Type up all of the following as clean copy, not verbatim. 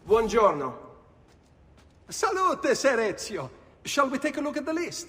Buongiorno. Salute, Sir Ezio. Shall we take a look at the list?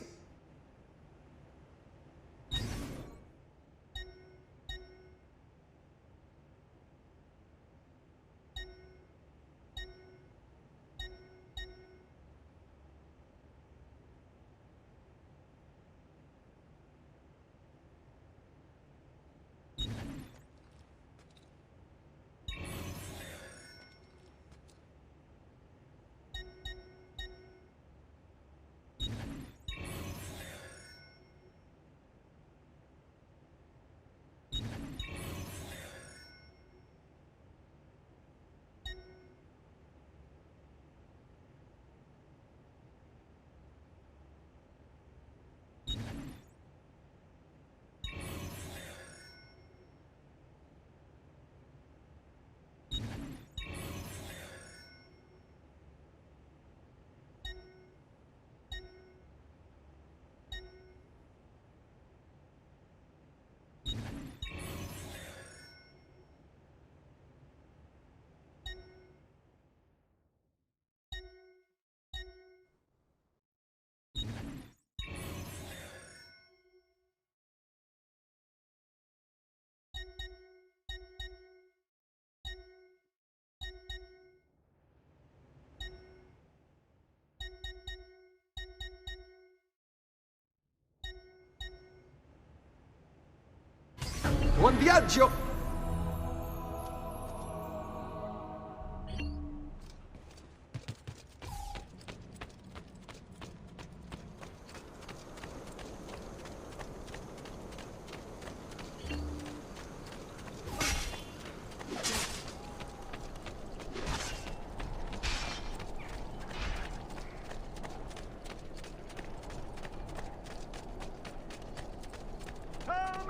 Buon viaggio!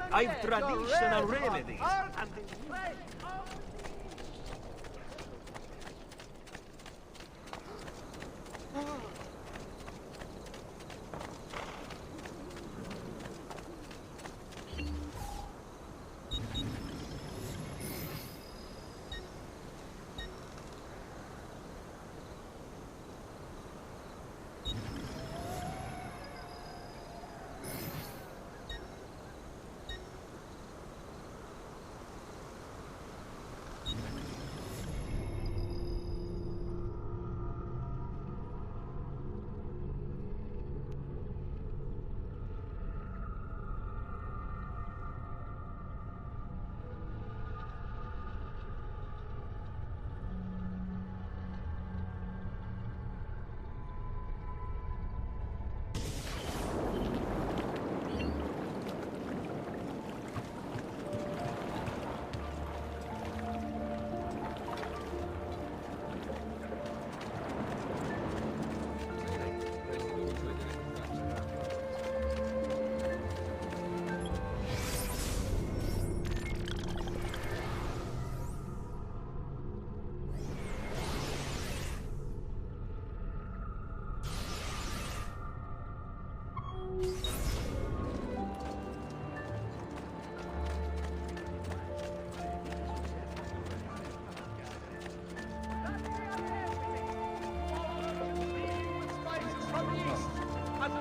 I've traditional remedies.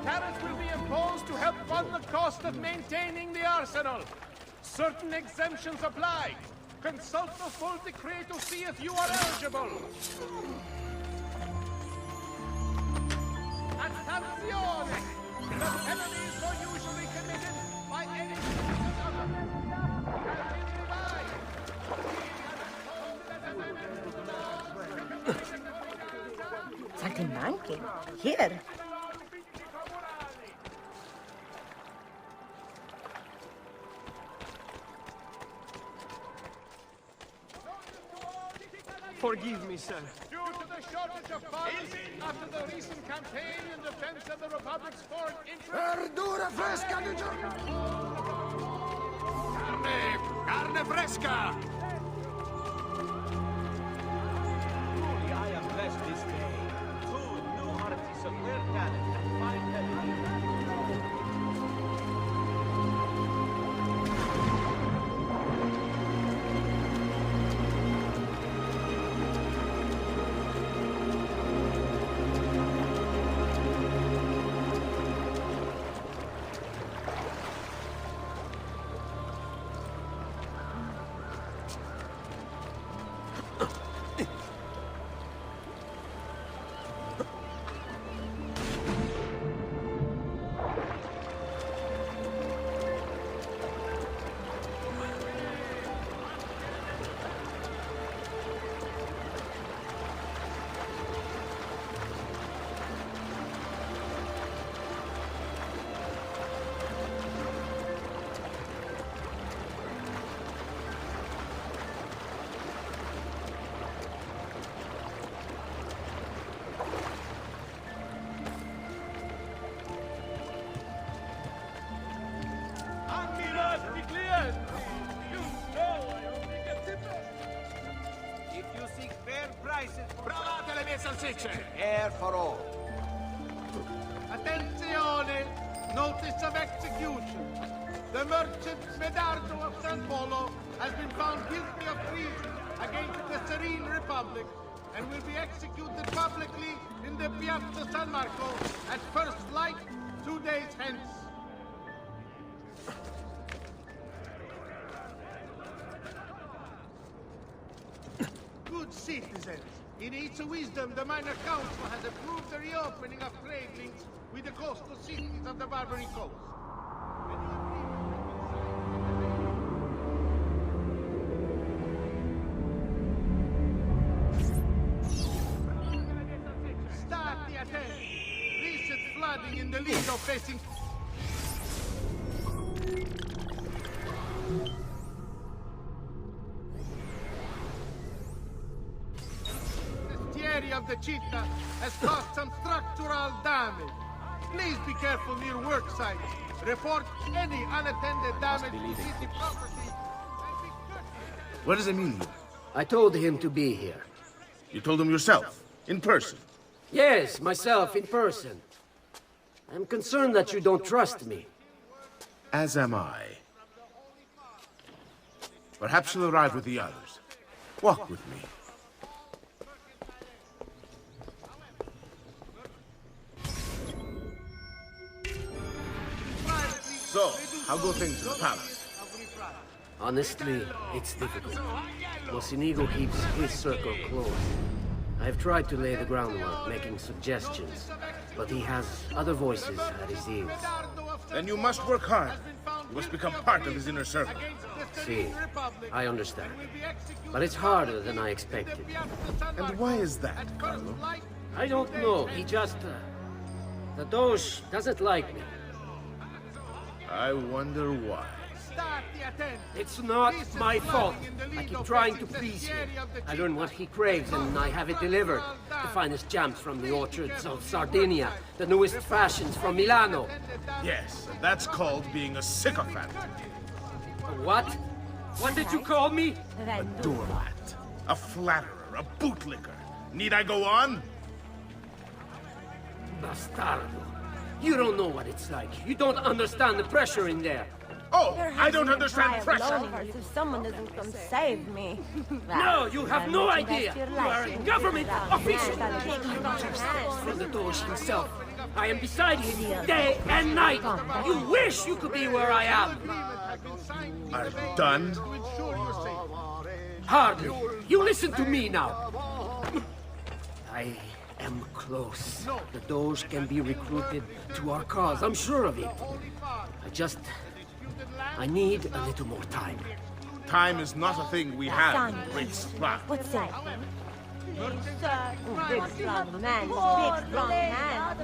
Tariffs will be imposed to help fund the cost of maintaining the arsenal. Certain exemptions apply. Consult the full decree to see if you are eligible. Attenzione! The penalties are usually committed by any citizen of the Saltimbanchi? Here? Forgive me, sir. Due to the shortage of funds after the recent campaign in defense of the Republic's foreign interests... Verdura fresca di giorno! Carne fresca! Truly, I am blessed this day. Two new artists of rare talent and fine pedigree. city. Air for all. Attenzione! Notice of execution. The merchant Medardo of San Polo has been found guilty of treason against the Serene Republic and will be executed publicly in the Piazza San Marco at first light 2 days hence. Good citizens, in its wisdom, the Minor Council has approved the reopening of trade links with the coastal cities of the Barbary Coast. Stati attenti! Recent flooding in the Lido facing... of the cheetah has caused some structural damage. Please be careful near work sites. Report any unattended damage to city property. Where is Emilio? I told him to be here. You told him yourself, in person? Yes, myself, in person. I'm concerned that you don't trust me. As am I. Perhaps you'll arrive with the others. Walk with me. So, how go things in the palace? Honestly, it's difficult. Mocenigo keeps his circle closed. I've tried to lay the groundwork, making suggestions, but he has other voices at his ears. Then you must work hard. You must become part of his inner circle. See, I understand. But it's harder than I expected. And why is that, Carlo? I don't know, he just... the Doge doesn't like me. I wonder why. It's not my fault. I keep trying to please him. I learn what he craves and I have it delivered. The finest jams from the orchards of Sardinia, the newest fashions from Milano. Yes, and that's called being a sycophant. What? What did you call me? A doormat, a flatterer, a bootlicker. Need I go on? Bastardo. You don't know what it's like. You don't understand the pressure in there. Oh, I don't understand pressure. If someone doesn't come save me. No, you have no idea. You are a government official. From the Doge himself. I am beside him day and night. You wish you could be where I am. Are you done? Hardly. You listen to me now. I am close. The Doge can be recruited to our cause. I'm sure of it. I need a little more time. Time is not a thing we have in great supply. What's that? Big strong man, big strong man.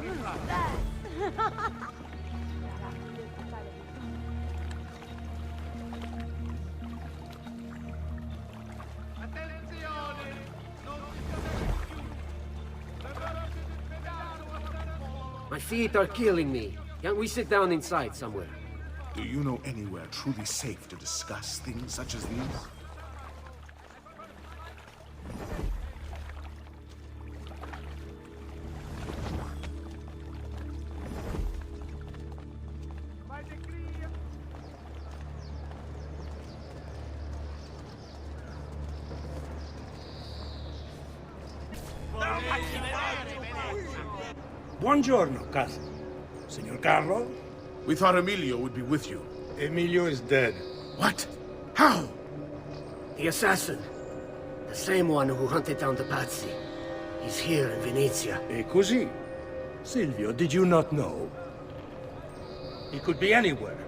My feet are killing me. Can't we sit down inside somewhere? Do you know anywhere truly safe to discuss things such as these? Buongiorno, cousin. Signor Carlo? We thought Emilio would be with you. Emilio is dead. What? How? The assassin. The same one who hunted down the Pazzi. He's here in Venezia. E così? Silvio, did you not know? He could be anywhere.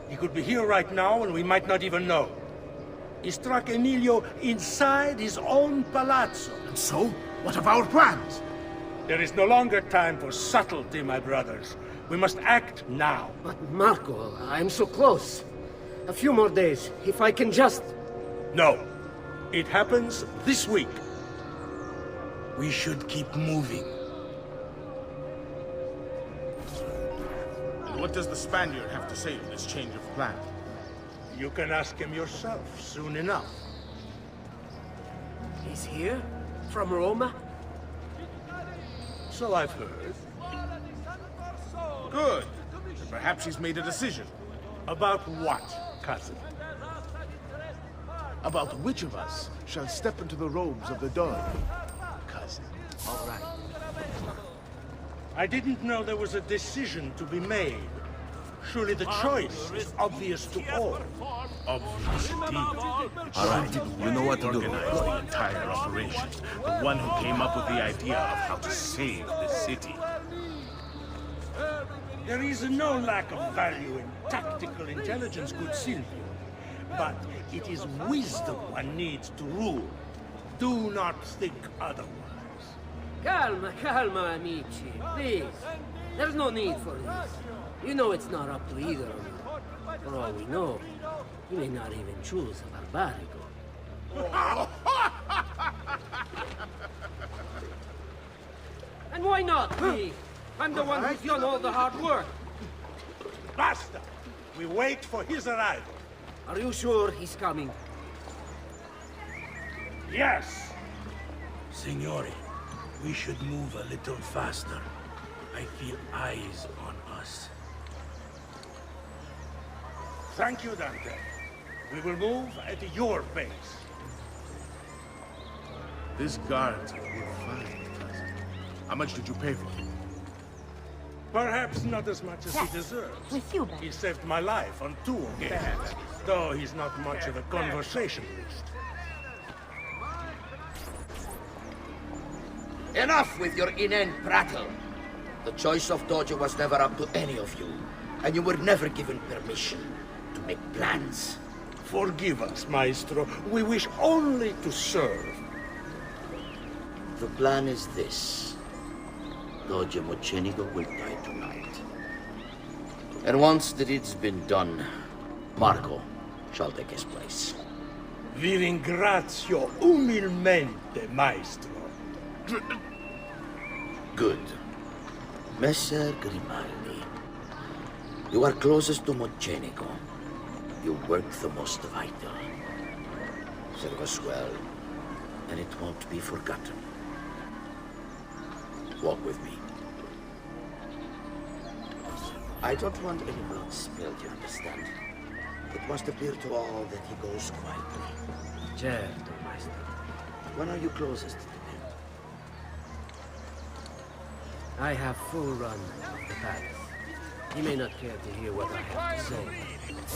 He could be here right now and we might not even know. He struck Emilio inside his own palazzo. And so, what of our plans? There is no longer time for subtlety, my brothers. We must act now. But Marco, I'm so close. A few more days, if I can just... No. It happens this week. We should keep moving. And what does the Spaniard have to say to this change of plan? You can ask him yourself soon enough. He's here? From Roma? So I've heard. Good. Then perhaps he's made a decision. About what, cousin? About which of us shall step into the robes of the dawn, cousin. All right. I didn't know there was a decision to be made. Surely the choice is obvious to all. Obvious indeed. All right, you know what to do. Organized the entire operation. The one who came up with the idea of how to save the city. There is no lack of value in tactical intelligence, good Silvio. But it is wisdom one needs to rule. Do not think otherwise. Calma, calma, amici. Please. There's no need for this. You know it's not up to either of you. For all we know, you may not even choose a barbarico. And why not me? I'm the one who's done all the hard work. Basta! We wait for his arrival. Are you sure he's coming? Yes! Signori, we should move a little faster. I feel eyes on us. Thank you, Dante. We will move at your pace. This guard will find, cousin. How much did you pay for him? Perhaps not as much as he deserves. With you, Ben. He saved my life on 2 occasions, though he's not much of a conversationalist. Enough with your inane prattle. The choice of Dojo was never up to any of you, and you were never given permission to make plans. Forgive us, Maestro. We wish only to serve. The plan is this. Dojo Mocenigo will die tonight. And once the deed's been done, Marco shall take his place. Vi ringrazio umilmente, Maestro. Good. Messer Grimaldi, you are closest to Mocenigo. You work the most vital. Serve us well, and it won't be forgotten. Walk with me. I don't want any blood spilled, you understand? It must appear to all that he goes quietly. Certo, Maestro. When are you closest to him? I have full run of the palace. He may not care to hear what I have to say.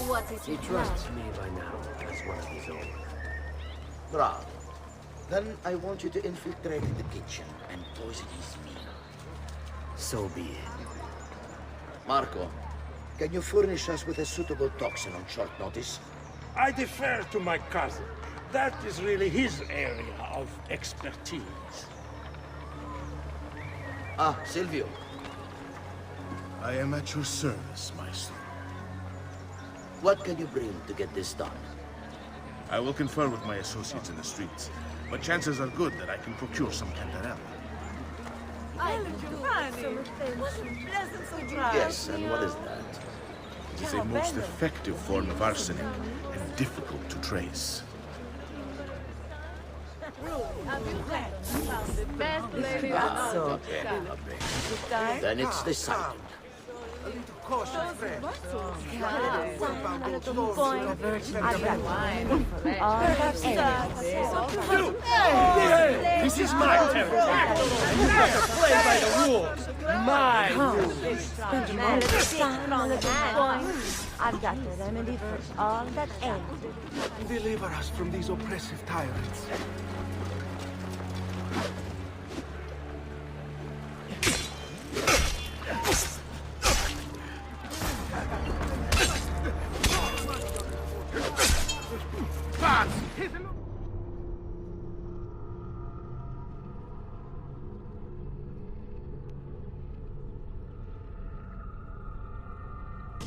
What is He it trusts me by now as one of his own. Bravo. Then I want you to infiltrate the kitchen and poison his meal. So be it. Marco, can you furnish us with a suitable toxin on short notice? I defer to my cousin. That is really his area of expertise. Ah, Silvio. I am at your service, Maestro. What can you bring to get this done? I will confer with my associates in the streets, but chances are good that I can procure some cantarella. Yes, and what is that? It is a most effective form of arsenic and difficult to trace. Then it's decided. This is my territory. Never play by the rules. My rules. I've got the remedy for all that ails you. Deliver us from these oppressive tyrants.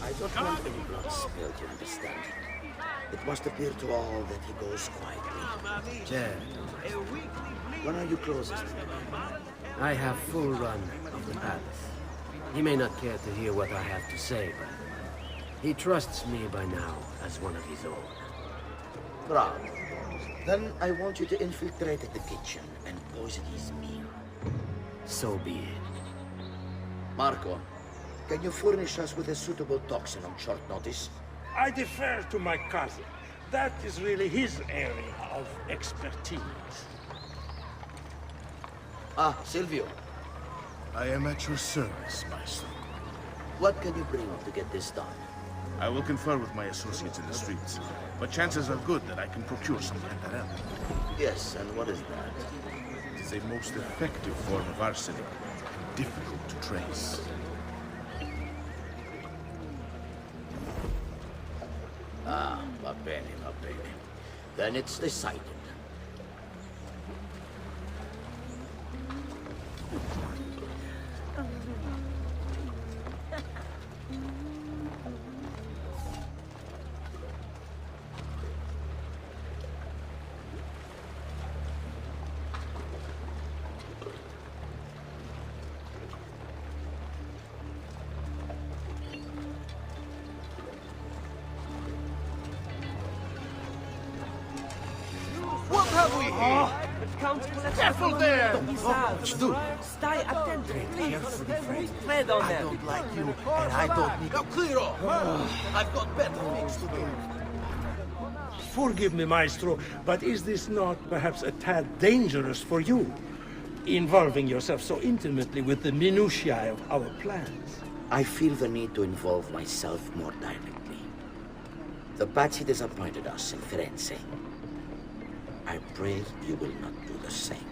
I don't want any blood spilled, you understand? It must appear to all that he goes quietly. Certo. When are you closest to him? I have full run of the palace. He may not care to hear what I have to say, but he trusts me by now as one of his own. Bravo. Then I want you to infiltrate the kitchen and poison his meal. So be it. Marco, can you furnish us with a suitable toxin on short notice? I defer to my cousin. That is really his area of expertise. Ah, Silvio. I am at your service, Maestro. What can you bring to get this done? I will confer with my associates in the streets, but chances are good that I can procure some cantarella. Yes, and what is that? It is a most effective form of arsenic, difficult to trace. Ah, va bene, va bene. Then it's decided. What have we here? Careful there! Do. Stai attento. Carefully, Fred. Tread on I them. don't like you, and I don't need... Now clear off! I've got better things to do. Forgive me, Maestro, but is this not perhaps a tad dangerous for you? Involving yourself so intimately with the minutiae of our plans. I feel the need to involve myself more directly. The Pazzi disappointed us in Firenze. I pray you will not do the same.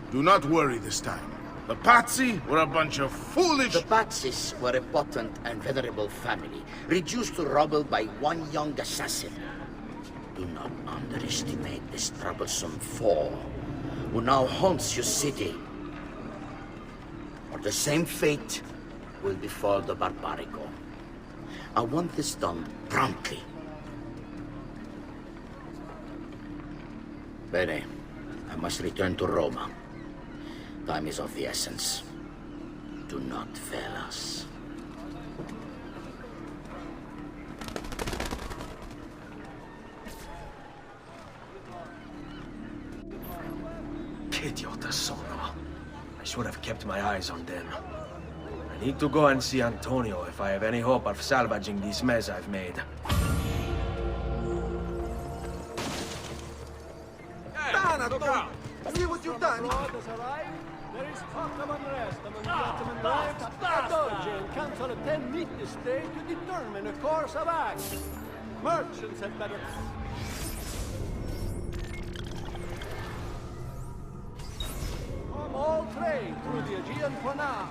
Do not worry this time. The Pazzi were a bunch of foolish... The Pazzis were a potent and venerable family, reduced to rubble by one young assassin. Do not underestimate this troublesome foe, who now haunts your city. Or the same fate will befall the Barbarico. I want this done promptly. Bene, I must return to Roma. Time is of the essence. Do not fail us. Che idiota sono. I should have kept my eyes on them. I need to go and see Antonio if I have any hope of salvaging this mess I've made. See what you've done? There is talk of unrest among the Ottoman ranks. A Doge comes on a 10-meter stay to determine a course of action. Merchants had better... From all trade through the Aegean Canal.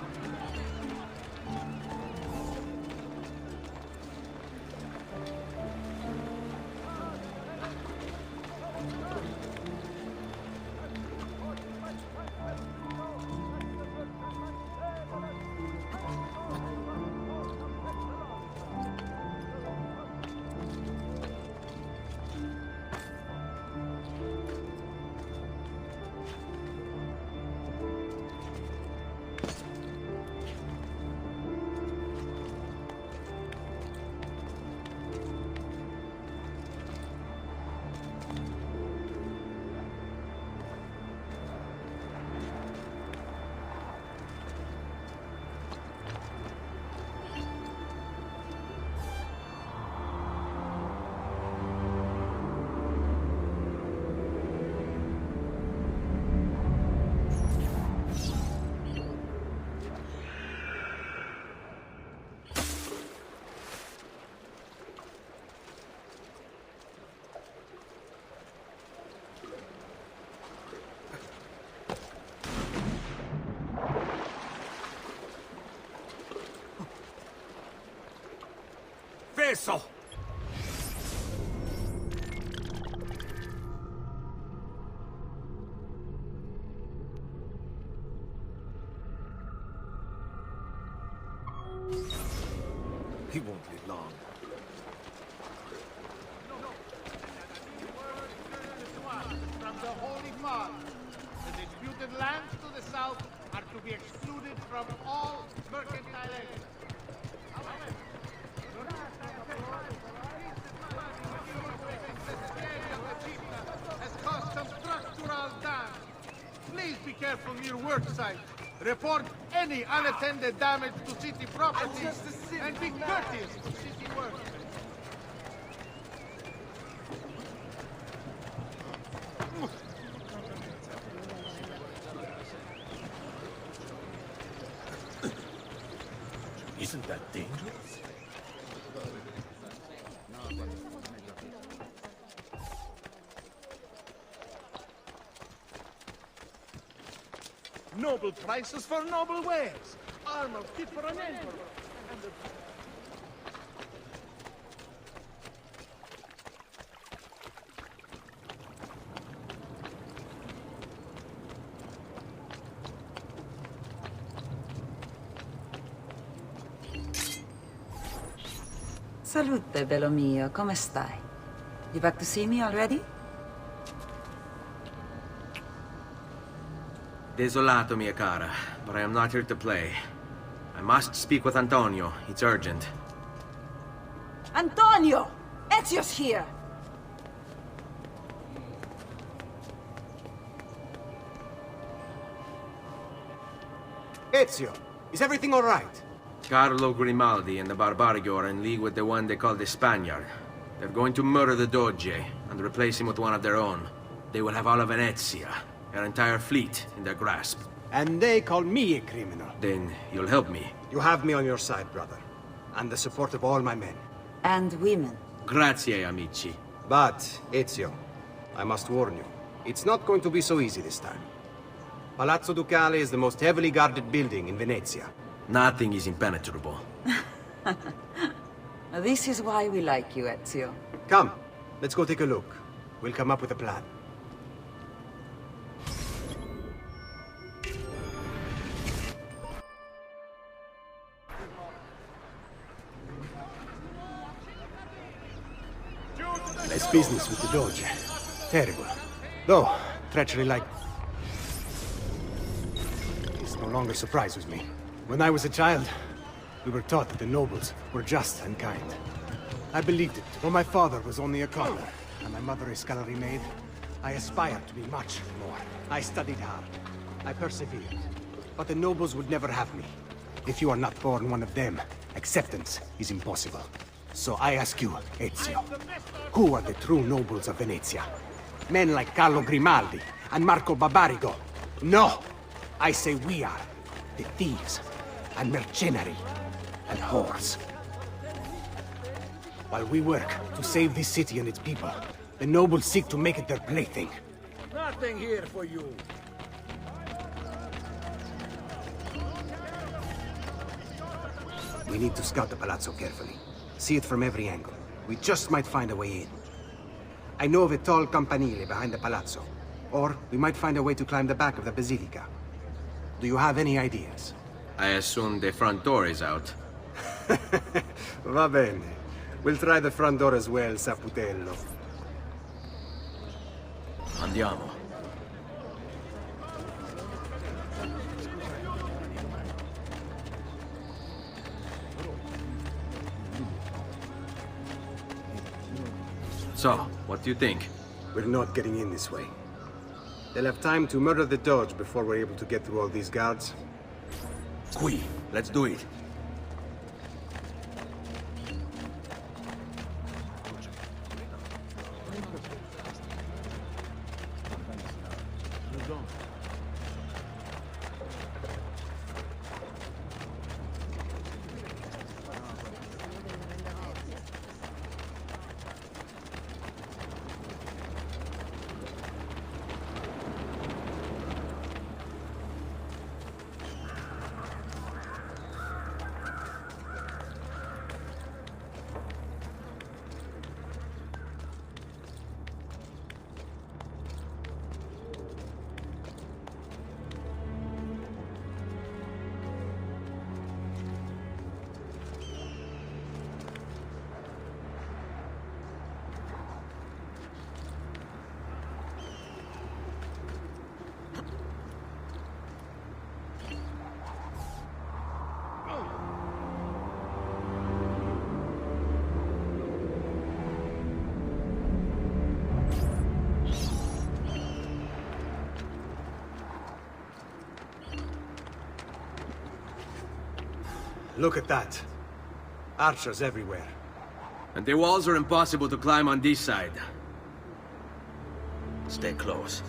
Vessel! He won't live long. From the Holy Mother, the disputed lands to the south are to be excluded from all mercantile entry. However, has caused some structural damage. Please be careful near work site. Report any unattended damage to city property, and be courteous to city workers. Isn't that dangerous? Noble prices for noble wares. Armor fit for an emperor. And Salute, bello mio. Come stai? You back to see me already? Desolato, mia cara, but I am not here to play. I must speak with Antonio. It's urgent. Antonio! Ezio's here! Ezio, is everything all right? Carlo Grimaldi and the Barbarigo are in league with the one they call the Spaniard. They're going to murder the Doge and replace him with one of their own. They will have all of Venezia, their entire fleet, in their grasp. And they call me a criminal. Then you'll help me. You have me on your side, brother. And the support of all my men. And women. Grazie, amici. But, Ezio, I must warn you. It's not going to be so easy this time. Palazzo Ducale is the most heavily guarded building in Venezia. Nothing is impenetrable. This is why we like you, Ezio. Come, let's go take a look. We'll come up with a plan. Less business with the Doge. Terrible. Though, treachery like this no longer surprises me. When I was a child, we were taught that the nobles were just and kind. I believed it, though my father was only a cobbler, and my mother a scullery maid. I aspired to be much more. I studied hard. I persevered. But the nobles would never have me. If you are not born one of them, acceptance is impossible. So I ask you, Ezio, who are the true nobles of Venezia? Men like Carlo Grimaldi and Marco Barbarigo? No! I say we are the thieves and mercenary and whores. While we work to save this city and its people, the nobles seek to make it their plaything. Nothing here for you. We need to scout the palazzo carefully. See it from every angle. We just might find a way in. I know of a tall campanile behind the palazzo. Or we might find a way to climb the back of the basilica. Do you have any ideas? I assume the front door is out. Va bene. We'll try the front door as well, Saputello. Andiamo. So, what do you think? We're not getting in this way. They'll have time to murder the Doge before we're able to get through all these guards. Qui, let's do it. Look at that. Archers everywhere. And the walls are impossible to climb on this side. Stay close.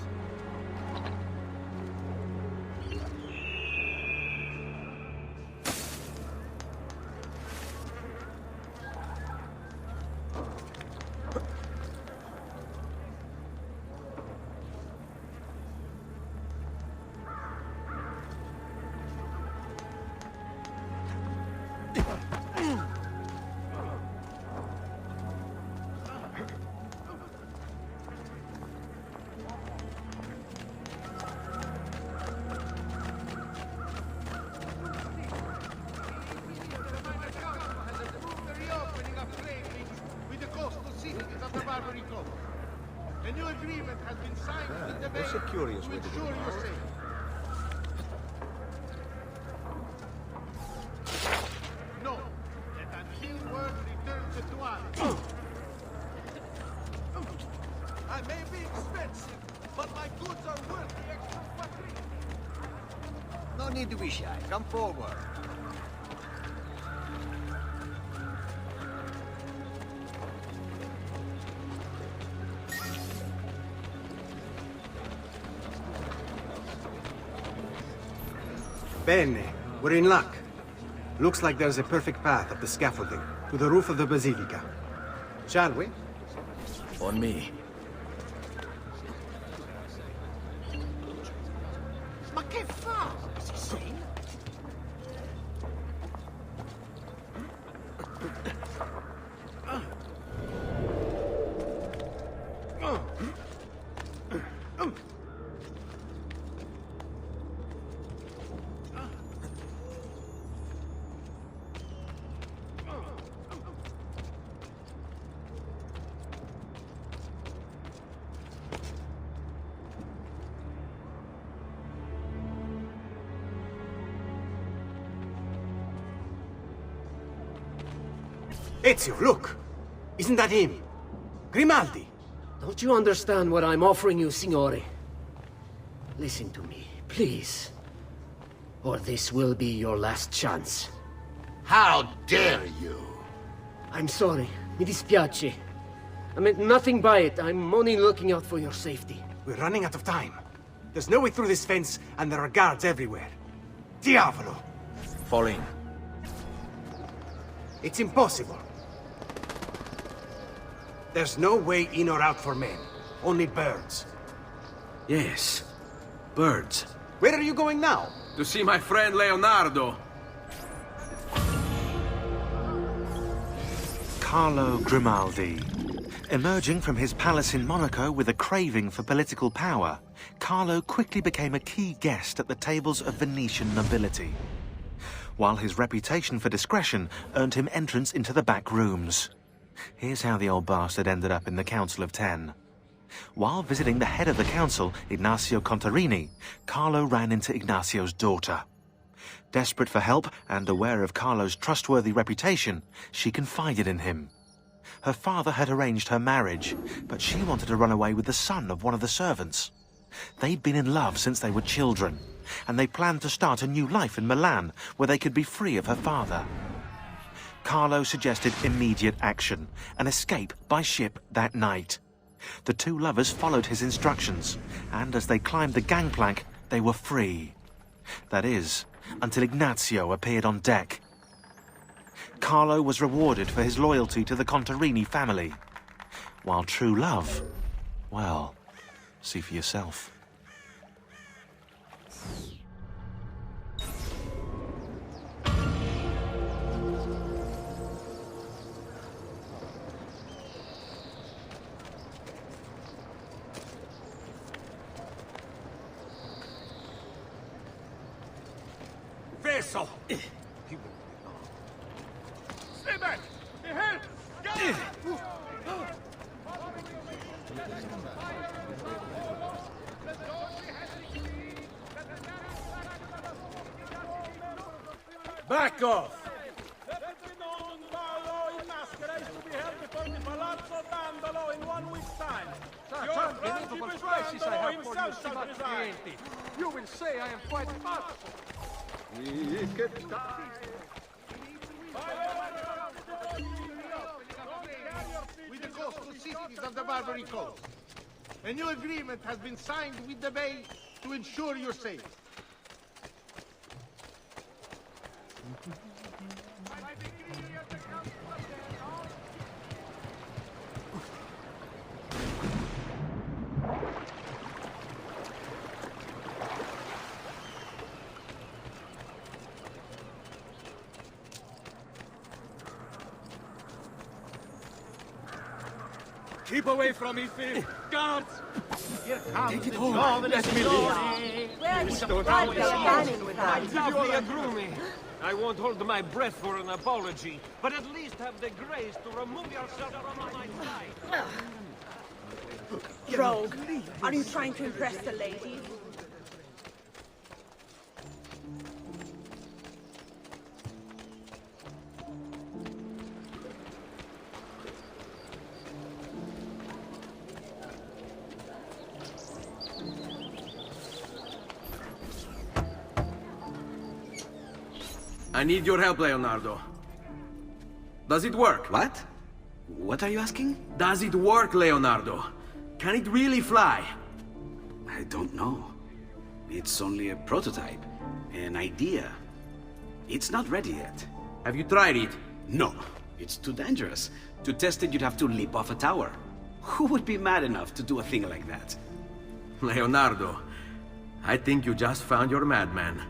A new agreement has been signed with the That's a curious way to ensure do you're safe. No, let until word returns to Tuan. I may be expensive, but my goods are worth the extra quattrini. No need to be shy. Come forward. Bene, we're in luck. Looks like there's a perfect path up the scaffolding to the roof of the Basilica. Shall we? On me. Ma che fa? Sì? Ezio, look! Isn't that him? Grimaldi! Don't you understand what I'm offering you, Signore? Listen to me, please. Or this will be your last chance. How dare you? I'm sorry. Mi dispiace. I meant nothing by it. I'm only looking out for your safety. We're running out of time. There's no way through this fence, and there are guards everywhere. Diavolo! Fall in. It's impossible. There's no way in or out for men. Only birds. Yes. Birds. Where are you going now? To see my friend Leonardo. Carlo Grimaldi. Emerging from his palace in Monaco with a craving for political power, Carlo quickly became a key guest at the tables of Venetian nobility, while his reputation for discretion earned him entrance into the back rooms. Here's how the old bastard ended up in the Council of Ten. While visiting the head of the council, Ignazio Contarini, Carlo ran into Ignazio's daughter. Desperate for help and aware of Carlo's trustworthy reputation, she confided in him. Her father had arranged her marriage, but she wanted to run away with the son of one of the servants. They'd been in love since they were children, and they planned to start a new life in Milan, where they could be free of her father. Carlo suggested immediate action, an escape by ship that night. The two lovers followed his instructions, and as they climbed the gangplank, they were free. That is, until Ignazio appeared on deck. Carlo was rewarded for his loyalty to the Contarini family, while true love, well, see for yourself. Vessel! Stay back! Ahead! Go! Back off! You will say I am quite fat. With the coastal cities of the Barbary Coast. A new agreement has been signed with the Bay to ensure your safety. Keep away from me, Phil! Guards! Here comes Take it the home. job Let me leave. Where are you Don't driving always with My us? lovely Agrumi. I won't hold my breath for an apology, but at least have the grace to remove yourself from my sight. Rogue, are you trying to impress the ladies? I need your help, Leonardo. Does it work? What? What are you asking? Does it work, Leonardo? Can it really fly? I don't know. It's only a prototype, an idea. It's not ready yet. Have you tried it? No, it's too dangerous. To test it, you'd have to leap off a tower. Who would be mad enough to do a thing like that? Leonardo, I think you just found your madman.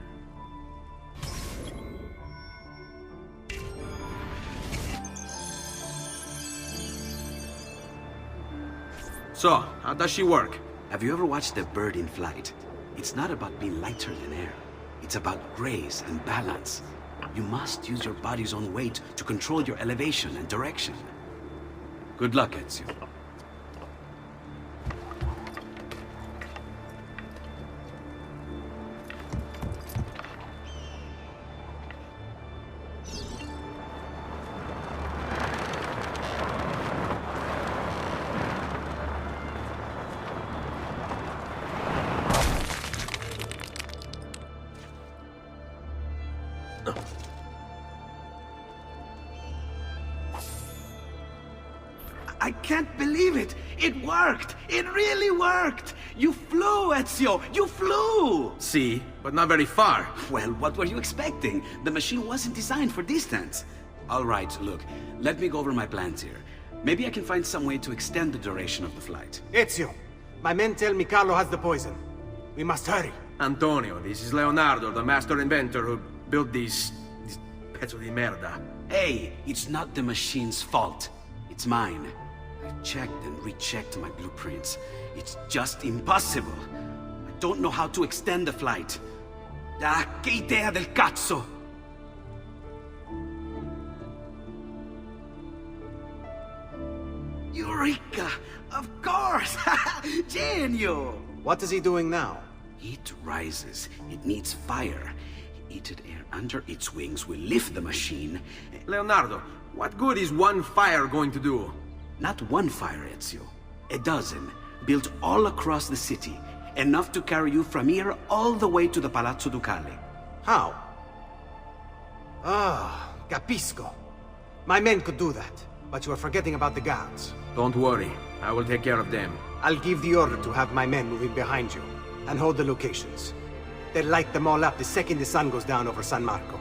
So, how does she work? Have you ever watched a bird in flight? It's not about being lighter than air. It's about grace and balance. You must use your body's own weight to control your elevation and direction. Good luck, Ezio. I can't believe it! It worked! It really worked! You flew, Ezio! You flew! See, but not very far. Well, what were you expecting? The machine wasn't designed for distance. All right, look, let me go over my plans here. Maybe I can find some way to extend the duration of the flight. Ezio, my men tell me Carlo has the poison. We must hurry. Antonio, this is Leonardo, the master inventor who built these pezzo di merda. Hey, it's not the machine's fault. It's mine. I checked and rechecked my blueprints. It's just impossible. I don't know how to extend the flight. Ah, che idea del cazzo! Eureka! Of course! Genio! What is he doing now? It rises. It needs fire. Heated air under its wings will lift the machine. Leonardo, what good is one fire going to do? Not one fire, Ezio. A dozen, built all across the city. Enough to carry you from here all the way to the Palazzo Ducale. How? Ah, capisco. My men could do that, but you are forgetting about the guards. Don't worry, I will take care of them. I'll give the order to have my men moving behind you, and hold the locations. They'll light them all up the second the sun goes down over San Marco.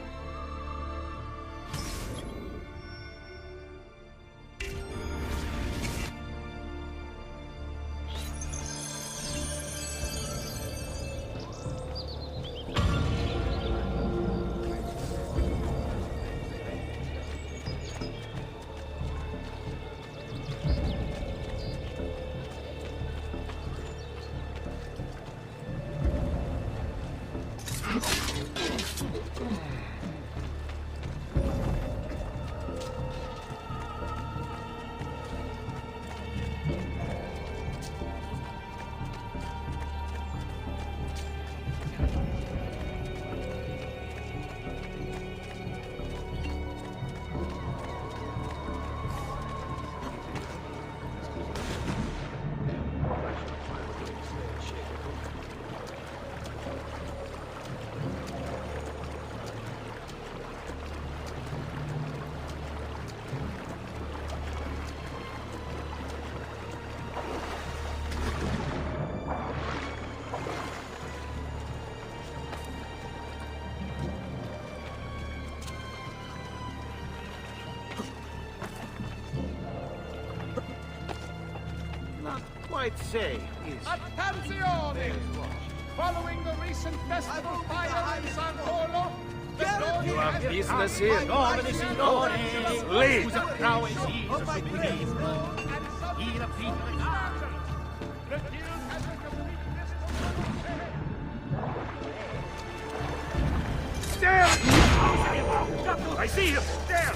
might say is... Attenzione! Following the recent festival fire in San Polo, the Doge You have business here. Domini signore! Leave! Now is he the supreme. He the people. There! I see him! There!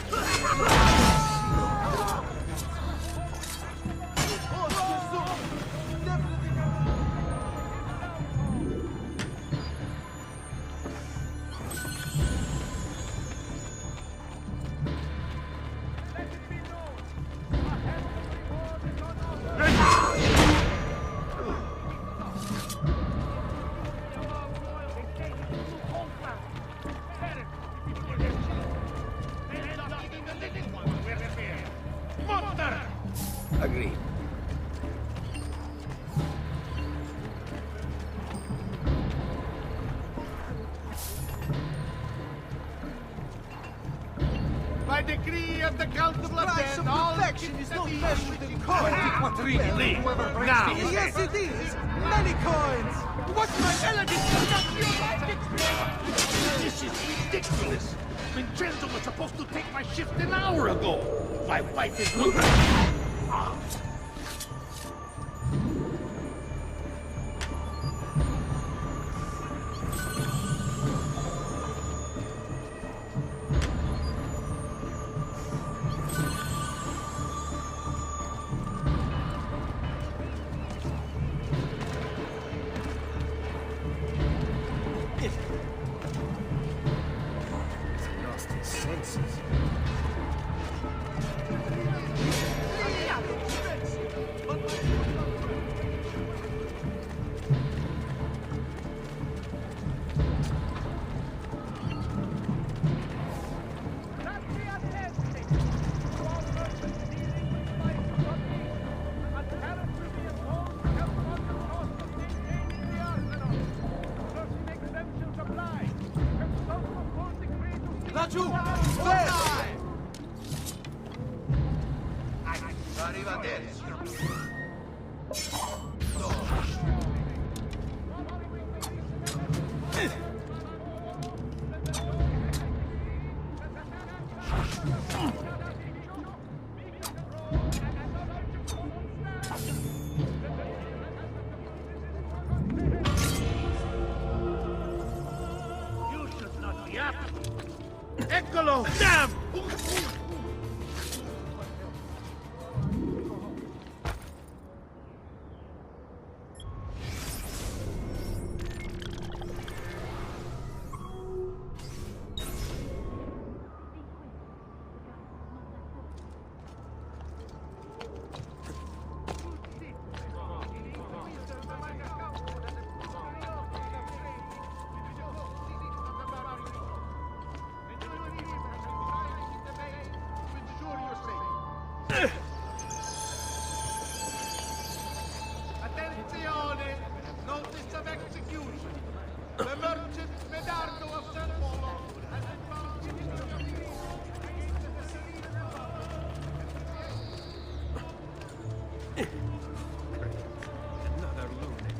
Agreed. By decree of the Count of Latin, all perfection is not measured in Leave! coins. Now! Yes, it is. Many coins. What's my melody? This is ridiculous! Vincenzo was supposed to take my shift an hour ago! My wife is looking... Lost his senses. Laggiù! Arrivederci. You should not be up! Eccolo! Damn! Attenzione! Notice of execution. The merchant Medardo of San Polo has been found guilty of treason against the Serene Republic. Another lunatic.